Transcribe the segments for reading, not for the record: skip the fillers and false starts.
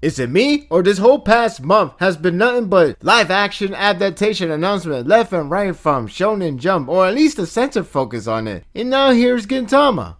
Is it me, or this whole past month has been nothing but live action adaptation announcement left and right from Shonen Jump, or at least a center focus on it? And now here's Gintama.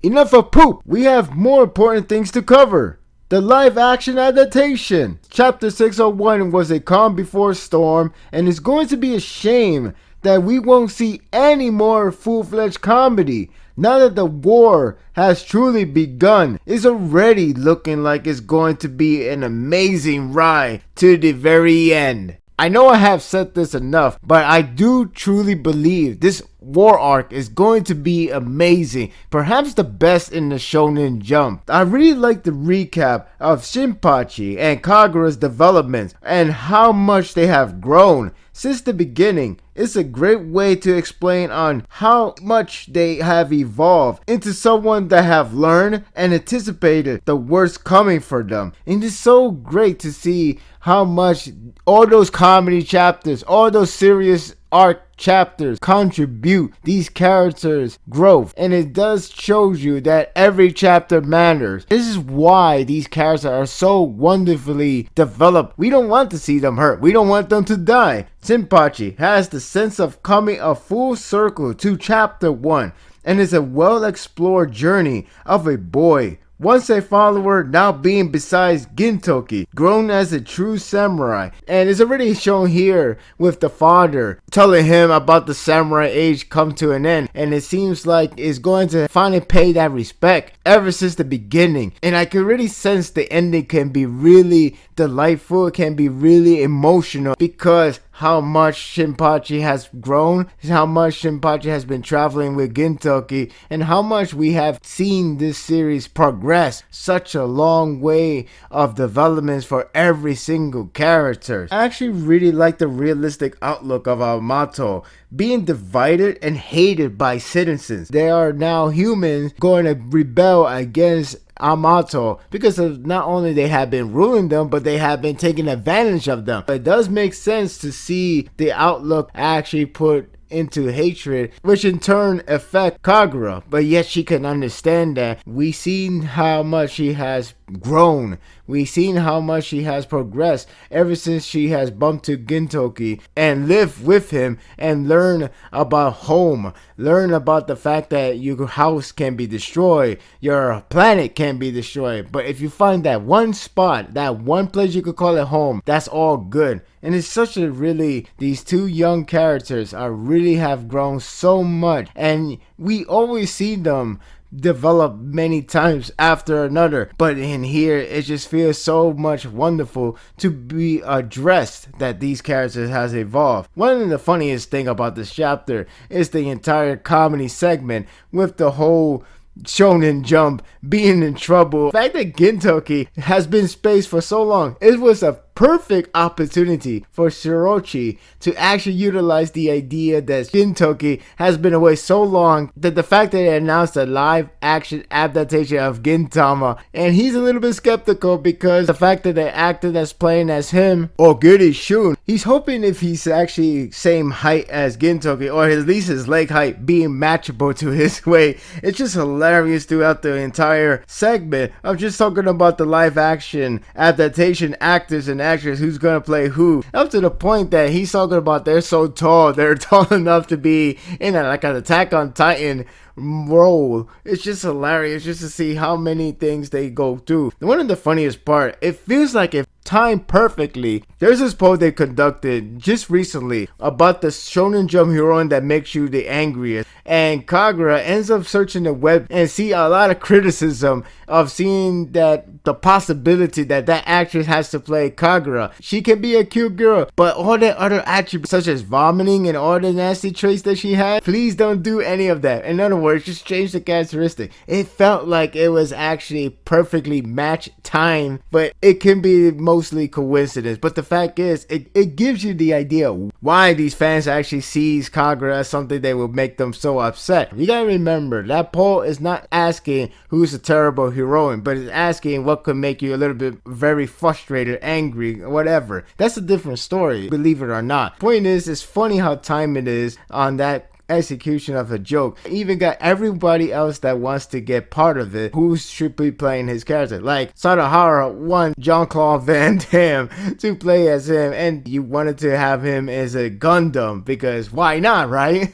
Enough of poop! We have more important things to cover. The live action adaptation. Chapter 601 was a calm before storm, and it's going to be a shame that we won't see any more full-fledged comedy. Now that the war has truly begun, it's already looking like it's going to be an amazing ride to the very end. I know I have said this enough, but I do truly believe this war arc is going to be amazing, perhaps the best in the Shonen Jump. I really like the recap of Shinpachi and Kagura's developments and how much they have grown since the beginning. It's a great way to explain on how much they have evolved into someone that have learned and anticipated the worst coming for them. And it's so great to see how much all those comedy chapters, all those serious arc chapters contribute these characters' growth, and it does shows you that every chapter matters. This is why these characters are so wonderfully developed. We don't want to see them hurt. We don't want them to die. Shinpachi has the sense of coming a full circle to chapter 1, and is a well-explored journey of a boy, once a follower, now being besides Gintoki, grown as a true samurai. And it's already shown here with the father telling him about the samurai age come to an end, and it seems like it's going to finally pay that respect ever since the beginning. And I can really sense the ending can be really delightful, it can be really emotional, because how much Shinpachi has grown, how much Shinpachi has been traveling with Gintoki, and how much we have seen this series progress. Such a long way of developments for every single character. I actually really like the realistic outlook of Amato being divided and hated by citizens. They are now humans going to rebel against Amato because of not only they have been ruling them, but they have been taking advantage of them. It does make sense to see the outlook actually put into hatred, which in turn affect Kagura, but yet she can understand that. We've seen how much she has grown. We've seen how much she has progressed ever since she has bumped to Gintoki and lived with him and learn about home, learn about the fact that your house can be destroyed, your planet can be destroyed, but if you find that one spot, that one place you could call it home, that's all good. And it's such a really, these two young characters are really have grown so much, and we always see them develop many times after another, but in here it just feels so much wonderful to be addressed that these characters has evolved. One of the funniest thing about this chapter is the entire comedy segment with the whole Shonen Jump being in trouble. The fact that Gintoki has been spaced for so long, it was a perfect opportunity for Shirochi to actually utilize the idea that Gintoki has been away so long, that the fact that they announced a live action adaptation of Gintama, and he's a little bit skeptical because the fact that the actor that's playing as him, Ogiri Shun, he's hoping if he's actually same height as Gintoki, or at least his leg height being matchable to his weight. It's just hilarious throughout the entire segment of just talking about the live action adaptation actors and actors who's gonna play who, up to the point that he's talking about they're so tall, they're tall enough to be in like an Attack on Titan role. It's just hilarious just to see how many things they go through. One of the funniest part, it feels like if timed perfectly, there's this poll they conducted just recently about the Shonen Jump heroine that makes you the angriest, and Kagura ends up searching the web and see a lot of criticism of seeing that the possibility that that actress has to play Kagura. She can be a cute girl, but all the other attributes such as vomiting and all the nasty traits that she had, please don't do any of that. In other where it just changed the characteristic. It felt like it was actually perfectly matched time, but it can be mostly coincidence. But the fact is, it gives you the idea why these fans actually sees Kagura as something that will make them so upset. You gotta remember, that poll is not asking who's a terrible heroine, but it's asking what could make you a little bit very frustrated, angry, whatever. That's a different story, believe it or not. Point is, it's funny how time it is on that execution of a joke. Even got everybody else that wants to get part of it who should be playing his character. Like Sadahara want Jean-Claude Van Damme to play as him, and you wanted to have him as a Gundam because why not, right?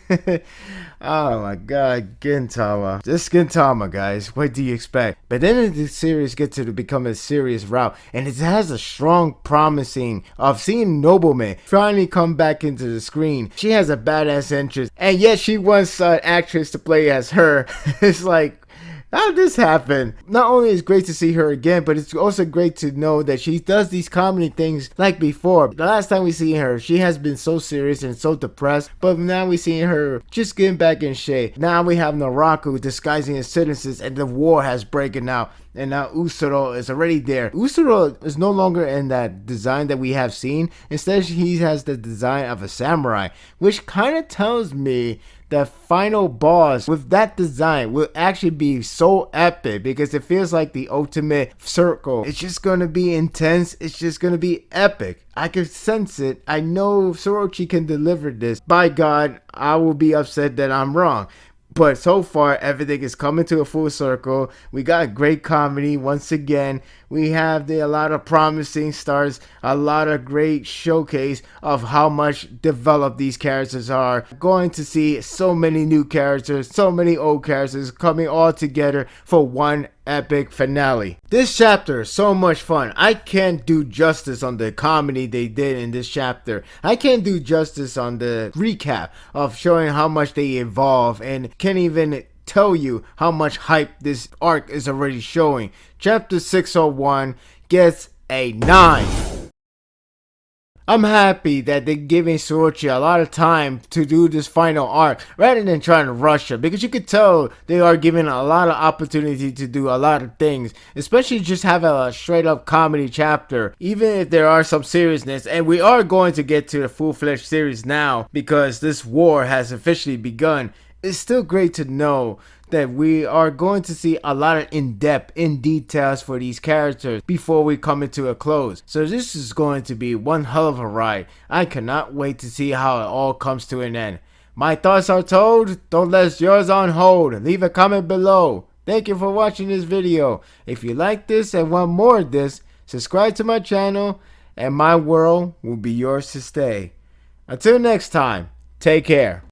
Oh my god, Gintama. This Gintama, guys, what do you expect? But then the series gets to become a serious route, and it has a strong promising of seeing Nobleman finally come back into the screen. She has a badass entrance, and yet she wants an actress to play as her. It's like, how did this happen? Not only is it great to see her again, but it's also great to know that she does these comedy things like before. The last time we see her, she has been so serious and so depressed, but now we see her just getting back in shape. Now we have Naraku disguising his citizens, and the war has broken out. And now Usuro is already there. Usuro is no longer in that design that we have seen. Instead, he has the design of a samurai, which kind of tells me the final boss with that design will actually be so epic, because it feels like the ultimate circle. It's just going to be intense. It's just going to be epic. I can sense it. I know Sorochi can deliver this. By God, I will be upset that I'm wrong. But so far, everything is coming to a full circle. We got great comedy once again. We have a lot of promising stars, a lot of great showcase of how much developed these characters are. Going to see so many new characters, so many old characters coming all together for one epic finale. This chapter is so much fun. I can't do justice on the comedy they did in this chapter. I can't do justice on the recap of showing how much they evolve, and can't even tell you how much hype this arc is already showing. Chapter 601 gets a 9. I'm happy that they're giving Sorochi a lot of time to do this final arc rather than trying to rush it, because you could tell they are giving a lot of opportunity to do a lot of things, especially just have a straight up comedy chapter, even if there are some seriousness. And we are going to get to the full-fledged series now because this war has officially begun. It's still great to know that we are going to see a lot of in-depth, details for these characters before we come into a close. So this is going to be one hell of a ride. I cannot wait to see how it all comes to an end. My thoughts are told. Don't let yours on hold. Leave a comment below. Thank you for watching this video. If you like this and want more of this, subscribe to my channel and my world will be yours to stay. Until next time, take care.